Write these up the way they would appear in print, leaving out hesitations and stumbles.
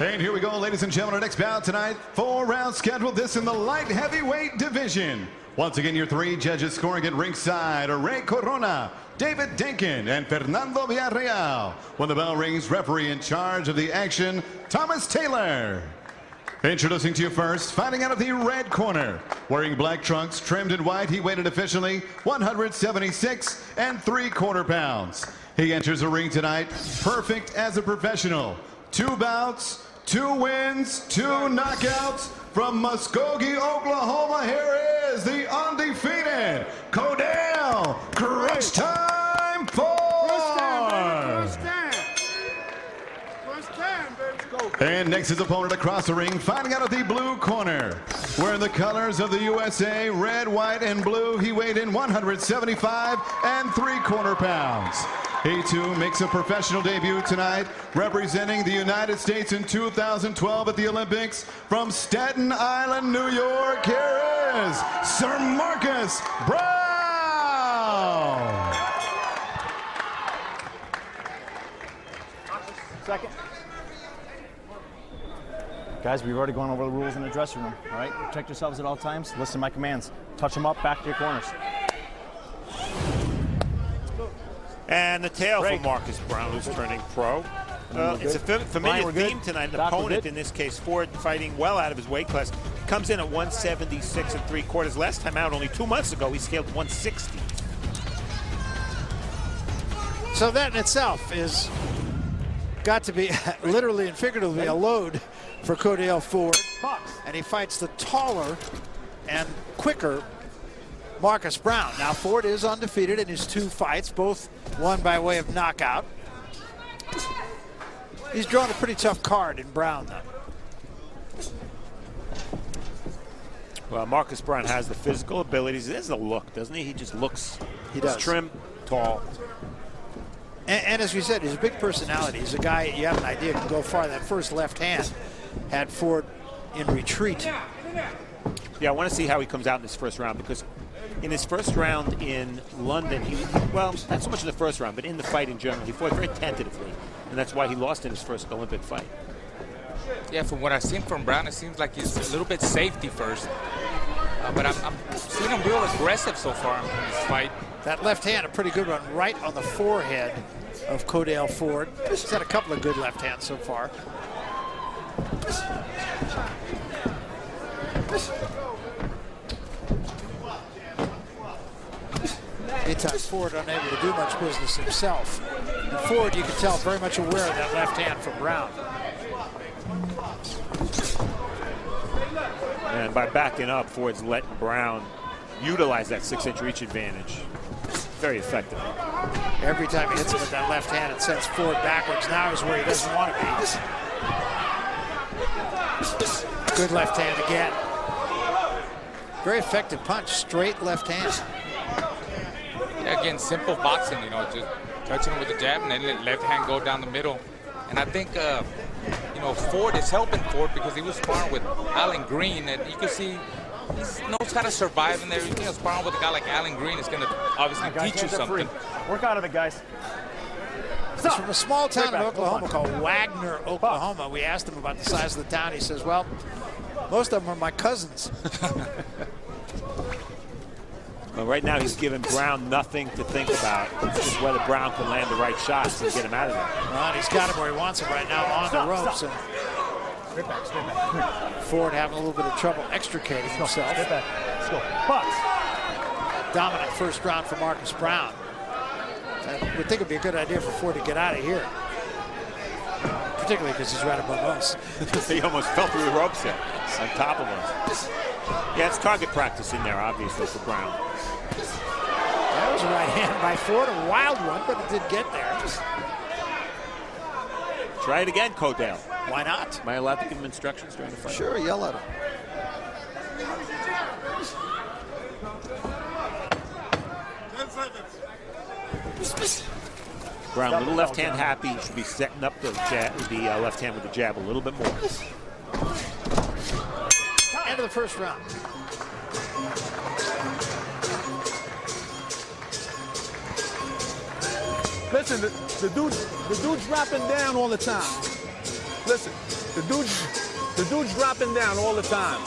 And here we go, ladies and gentlemen, our next bout tonight. 4-round schedule, this in the light heavyweight division. Once again, your three judges scoring at ringside are Ray Corona, David Denkin, and Fernando Villarreal. When the bell rings, referee in charge of the action, Thomas Taylor. Introducing to you first, fighting out of the red corner. Wearing black trunks, trimmed in white, he weighed officially 176 3/4 pounds. He enters the ring tonight, perfect as a professional. 2 bouts, 2 wins, 2 knockouts. From Muskogee, Oklahoma, here is the undefeated Codale. Crunch time for. And next his opponent across the ring, fighting out of the blue corner. Wearing the colors of the USA, red, white, and blue, he weighed in 175 3/4 pounds. He too makes a professional debut tonight, representing the United States in 2012 at the Olympics. From Staten Island, New York, here is Sir Marcus Browne. Second. Guys, we've already gone over the rules in the dressing room, all right? Protect yourselves at all times. Listen to my commands. Touch them up, back to your corners. And the tail for Marcus Browne, who's turning pro. It's a familiar theme tonight. An opponent, in this case Ford, fighting well out of his weight class. Comes in at 176 3/4. Last time out, only 2 months ago, he scaled 160. So that in itself is got to be literally and figuratively a load for Codale Ford. And he fights the taller and quicker Marcus Browne. Now Ford is undefeated in his 2 fights, both won by way of knockout. He's drawn a pretty tough card in Browne, though. Well, Marcus Browne has the physical abilities. He has the look, doesn't he? He just looks. He does. Trim, tall. And as we said, he's a big personality. He's a guy you have an idea can go far. That first left hand had Ford in retreat. Yeah, I want to see how he comes out in this first round, because in his first round in London, well, not so much in the first round, but in the fight in general, he fought very tentatively, and that's why he lost in his first Olympic fight. Yeah, from what I've seen from Browne, it seems like he's a little bit safety first. But I'm seeing him real aggressive so far in this fight. That left hand, a pretty good one, right on the forehead of Codale Ford. He's had a couple of good left hands so far. Meantime, Ford unable to do much business himself. And Ford, you can tell, very much aware of that left hand from Browne. And by backing up, Ford's letting Browne utilize that 6-inch reach advantage very effectively. Every time he hits him with that left hand, it sends Ford backwards. Now is where he doesn't want to be. Good left hand again. Very effective punch, straight left hand. Yeah, again, simple boxing, you know, just touching him with the jab and then let left hand go down the middle. And I think, you know, Ford is helping Ford because he was sparring with Alan Green, and you can see he knows how to survive in there. You know, sparring with a guy like Alan Green is going to obviously teach you something. Work out of it, guys. He's from a small town in Oklahoma called Wagner, Oklahoma. We asked him about the size of the town. He says, well, most of them are my cousins. Well, right now he's giving Browne nothing to think about. It's just whether Browne can land the right shots and get him out of there. Well, he's got him where he wants him right now, on the ropes. And Ford having a little bit of trouble extricating himself. Let's go. Box. Dominant first round for Marcus Browne. I would think it'd be a good idea for Ford to get out of here. Particularly because he's right above us. He almost fell through the ropes there, on top of us. Yeah, it's target practice in there, obviously, for Browne. That was a right hand by Ford, a wild one, but it did get there. Try it again, Codale. Why not? Am I allowed to give him instructions during the fight? Sure, yell at him. 10 seconds. Browne, a little left hand happy. He should be setting up the left hand with the jab a little bit more. End of the first round. Listen, the dude's rapping down all the time. Listen, The dude's dropping down all the time.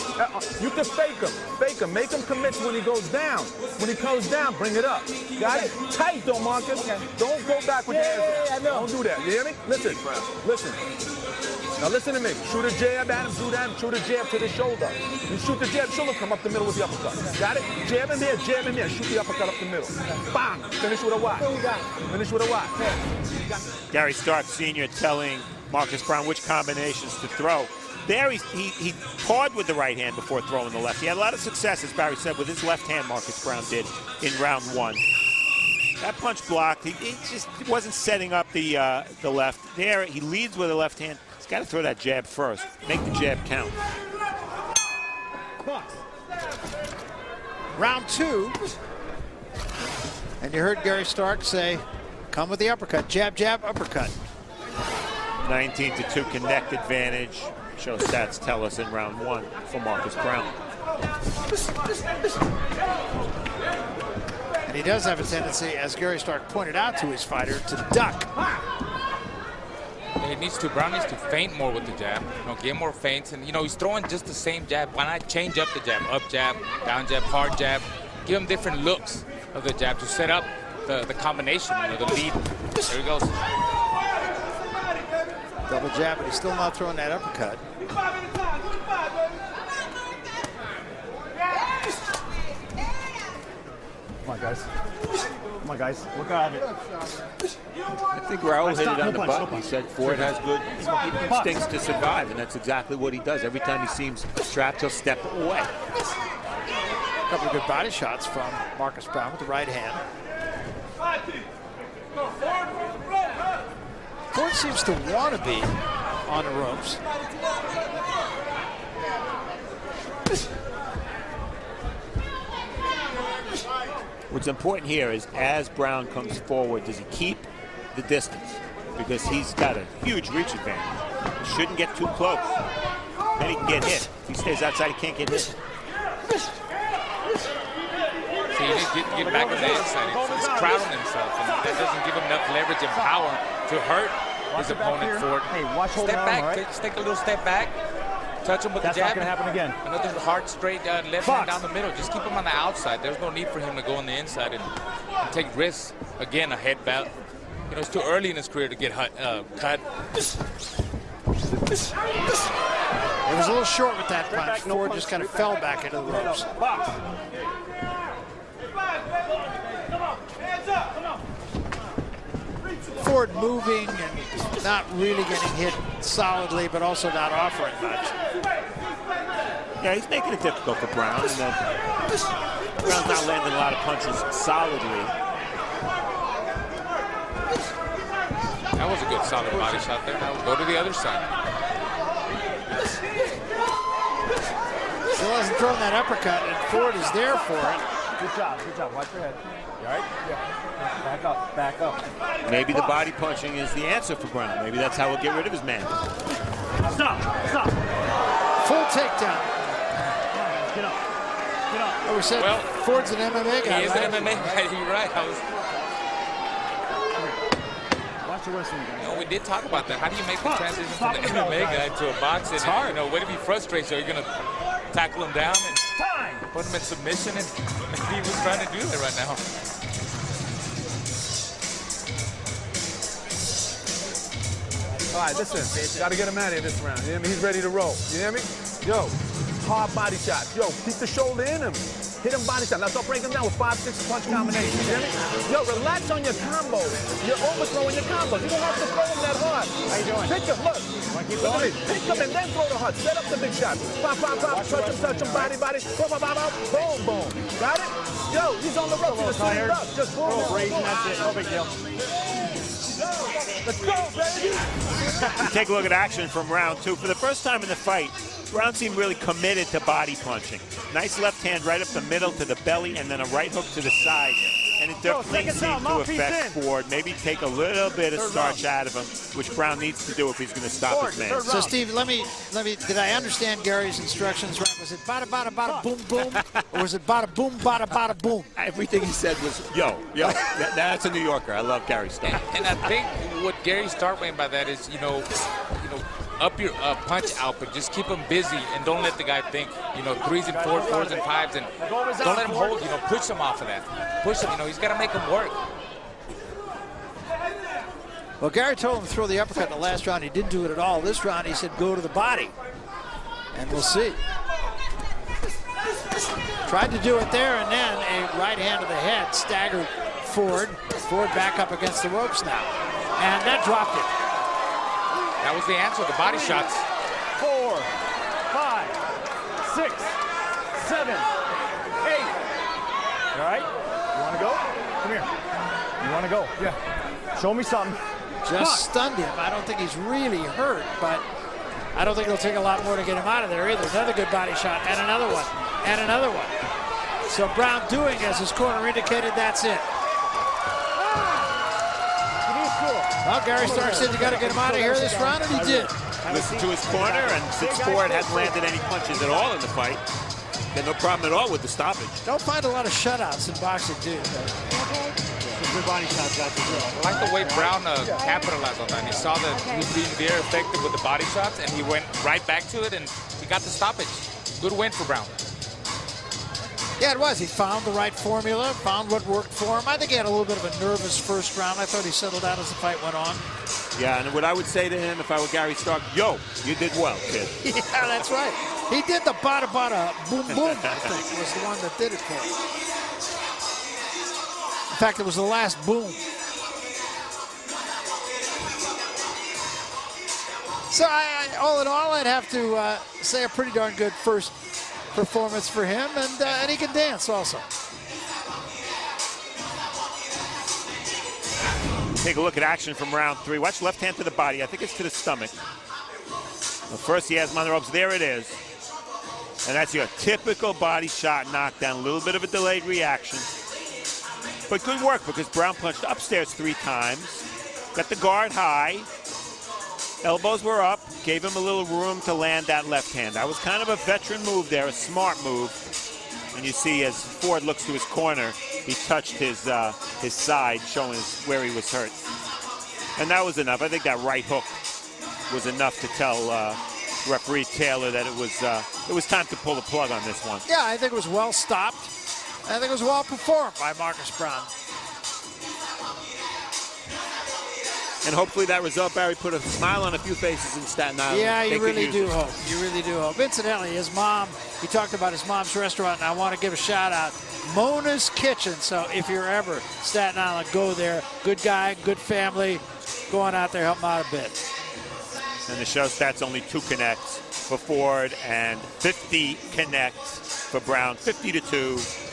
You can fake him, make him commit when he goes down. When he comes down, bring it up. Got it? Tight though, Marcus. Don't go back with your hands. I know. Don't do that. You hear me? Listen. Now listen to me. Shoot a jab at him, do that, shoot a jab to the shoulder. You shoot the jab, shoulder, come up the middle with the uppercut. Got it? Jab in there, shoot the uppercut up the middle. Bang! Finish with a Y. Finish with a Y. Gary Stark Sr. telling Marcus Browne which combinations to throw. There he pawed with the right hand before throwing the left. He had a lot of success, as Barry said, with his left hand, Marcus Browne did in round 1. That punch blocked. He just wasn't setting up the left. There, he leads with the left hand. He's got to throw that jab first. Make the jab count. Round 2. And you heard Gary Stark say, come with the uppercut. Jab, jab, uppercut. 19-2 connect advantage. Show stats tell us in round 1 for Marcus Browne. And he does have a tendency, as Gary Stark pointed out to his fighter, to duck. Browne needs to feint more with the jab. Get more feints, and he's throwing just the same jab. Why not change up the jab? Up jab, down jab, hard jab. Give him different looks of the jab to set up the combination, the lead. There he goes. Double jab, but he's still not throwing that uppercut. Come on, guys. Come on, guys. Work out of it. I think Raul hit it on the button. He said Ford has good instincts to survive, and that's exactly what he does. Every time he seems trapped, he'll step away. A couple of good body shots from Marcus Browne with the right hand. Ford seems to want to be on the ropes. What's important here is as Browne comes forward, does he keep the distance? Because he's got a huge reach advantage. He shouldn't get too close. Then he can get hit. If he stays outside, he can't get hit. See, he needs to get back on the inside. He's crowding himself, and that doesn't give him enough leverage and power to hurt his opponent. Ford. Hey, watch hold step on, back. right? Just take a little step back. Touch him with the jab. That's not going to happen again. Another hard, straight left hand down the middle. Just keep him on the outside. There's no need for him to go on the inside and take risks. Again, a headbutt. It's too early in his career to get cut. It was a little short with that punch. Ford just kind of fell back into the ropes. Ford moving and not really getting hit solidly, but also not offering much. Yeah, he's making it difficult for Browne. And Browne's not landing a lot of punches solidly. That was a good solid body shot there. Now go to the other side. Still hasn't thrown that uppercut, and Ford is there for it. Good job, good job. Watch your head. You all right? Yeah. Back up, back up. Maybe the body punching is the answer for Browne. Maybe that's how we'll get rid of his man. Stop, stop. Full takedown. Get up, get up. Oh, we said Ford's an MMA guy. He is an MMA guy. You're right. Watch your wrestling, guys. We did talk about that. How do you make the transition from the MMA guy to a boxer? It's hard. What if he frustrates you? Are you going to tackle him down and put him in submission? And maybe he was trying to do that right now. All right, listen, got to get him out of here this round. You hear me? He's ready to roll. You hear me? Yo, hard body shots. Yo, keep the shoulder in him. Hit him body shot. Now start breaking down with 5-6 punch combinations. You hear me? Yo, relax on your combos. You're overthrowing your combos. You don't have to throw them that hard. How you doing? Pick him, look. Look at me. Pick him and then throw the hard. Set up the big shots. Pop, pop, pop. Touch him, body. Boom, boom, boom, boom, boom. Got it? Yo, he's on the ropes. He's sitting up. Just boom, boom, boom. That's it. No big deal. Let's go, baby. Take a look at action from round 2. For the first time in the fight, Browne seemed really committed to body punching. Nice left hand right up the middle to the belly, and then a right hook to the side. And it definitely seemed to affect Ford. Maybe take a little bit of starch out of him, which Browne needs to do if he's going to stop his man. So, Steve, let me. Did I understand Gary's instructions right? Was it bada, bada, bada, boom, boom? Or was it bada, boom, bada, bada, boom? Everything he said was, yo. That's a New Yorker. I love Gary Stark. And I think what Gary's talking by that is, up your punch output. Just keep him busy and don't let the guy think, 3s and 4s, 4s and 5s, and don't let him hold, push him off of that. Push him, he's got to make him work. Well, Gary told him to throw the uppercut in the last round. He didn't do it at all. This round, he said, go to the body. And we'll see. Tried to do it there, and then a right hand to the head staggered Ford. Ford back up against the ropes now. And that dropped it. That was the answer, the body shots. 4, 5, 6, 7, 8. All right? You want to go? Come here. You want to go? Yeah. Show me something. Just stunned him. I don't think he's really hurt, but I don't think it'll take a lot more to get him out of there either. Another good body shot, and another one, and another one. So Browne doing as his corner indicated, that's it. Well, Gary Stark said you got to get him out of here this round, and he did. Listen to his corner, and since Ford hadn't landed any punches at all in the fight, had no problem at all with the stoppage. Don't find a lot of shutouts in boxing, do you? Good body shots, guys. I like the way Browne capitalized on that. He saw that he was being very effective with the body shots, and he went right back to it, and he got the stoppage. Good win for Browne. Yeah, it was. He found the right formula, found what worked for him. I think he had a little bit of a nervous first round. I thought he settled out as the fight went on. Yeah, and what I would say to him if I were Gary Stark, yo, you did well, kid. Yeah, that's right. He did the bada bada boom boom, I think, was the one that did it for him. In fact, it was the last boom. So all in all, I'd have to say a pretty darn good first performance for him, and he can dance also. Take a look at action from round 3. Watch left hand to the body. I think it's to the stomach. Well, first he has him on the ropes. There it is. And that's your typical body shot knockdown. A little bit of a delayed reaction. But good work because Browne punched upstairs 3 times. Got the guard high. Elbows were up. Gave him a little room to land that left hand. That was kind of a veteran move there, a smart move. And you see as Ford looks to his corner, he touched his side, showing where he was hurt. And that was enough. I think that right hook was enough to tell referee Taylor that it was time to pull the plug on this one. Yeah, I think it was well stopped. I think it was well performed by Marcus Browne. And hopefully that result, Barry, put a smile on a few faces in Staten Island. Yeah, you really do hope. You really do hope. Incidentally, his mom, he talked about his mom's restaurant, and I want to give a shout out. Mona's Kitchen. So if you're ever Staten Island, go there. Good guy, good family. Go on out there, help him out a bit. And the show stats only 2 connects for Ford and 50 connects for Browne, 50-2.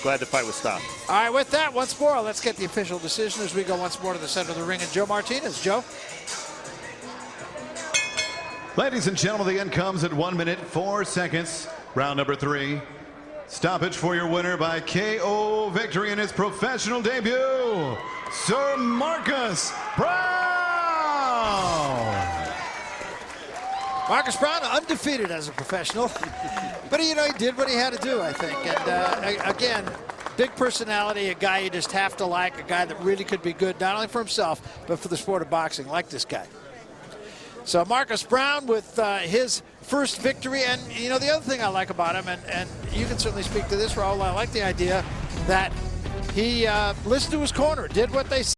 Glad the fight was stopped. All right, with that, once more, let's get the official decision as we go once more to the center of the ring. And Joe Martinez. Joe? Ladies and gentlemen, the end comes at 1 minute, 4 seconds. Round number 3. Stoppage for your winner by KO victory in his professional debut, Sir Marcus Browne. Marcus Browne, undefeated as a professional. But, he did what he had to do, I think. And, again, big personality, a guy you just have to like, a guy that really could be good, not only for himself, but for the sport of boxing, like this guy. So Marcus Browne with his first victory. And, the other thing I like about him, and you can certainly speak to this, Raul, I like the idea that he listened to his corner, did what they said.